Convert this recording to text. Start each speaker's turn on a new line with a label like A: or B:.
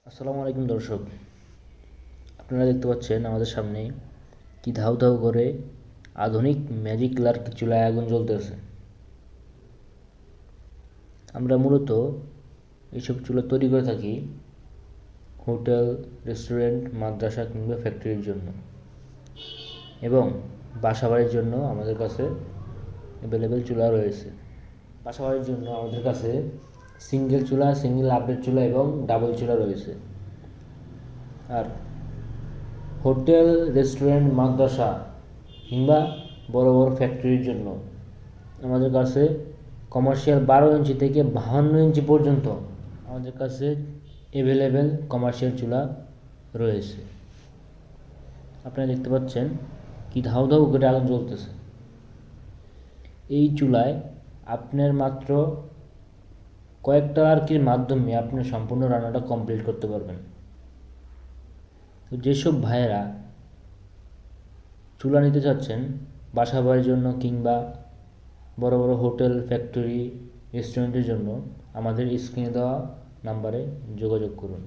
A: আসসালামু আলাইকুম দর্শক, আপনারা দেখতে পাচ্ছেন আমাদের সামনে কি ধাউ ধাউ করে আধুনিক ম্যাজিক লার্ক চুলায় আগুন জ্বলতেছে। আমরা মূলত এইসব চুলা তৈরি করে থাকি হোটেল, রেস্টুরেন্ট, মাদ্রাসা কিংবা ফ্যাক্টরির জন্য, এবং বাসাবাড়ির জন্য আমাদের কাছে অ্যাভেলেবেল চুলা রয়েছে। বাসাবাড়ির জন্য আমাদের কাছে সিঙ্গেল চুলা, সিঙ্গেল আপডেট চুলা এবং ডাবল চুলা রয়েছে। আর হোটেল, রেস্টুরেন্ট, মাদ্রাসা কিংবা বড় বড় ফ্যাক্টরির জন্য আমাদের কাছে কমার্শিয়াল 12 ইঞ্চি থেকে 52 ইঞ্চি পর্যন্ত আমাদের কাছে অ্যাভেলেবেল কমার্শিয়াল চুলা রয়েছে। আপনারা দেখতে পাচ্ছেন কি ধাউ ধাউ করে আগুন জ্বলতেছে। এই চুলায় আপনার মাত্র কয়েকটা আরকির মাধ্যমে আপনি সম্পূর্ণ রান্নাটা কমপ্লিট করতে পারবেন। তো যেসব ভাইয়েরা চুলা নিতে চাচ্ছেন বাসা বাড়ির জন্য কিংবা বড় বড় হোটেল, ফ্যাক্টরি, রেস্টুরেন্টের জন্য, আমাদের স্ক্রিনে দেওয়া নাম্বারে যোগাযোগ করুন।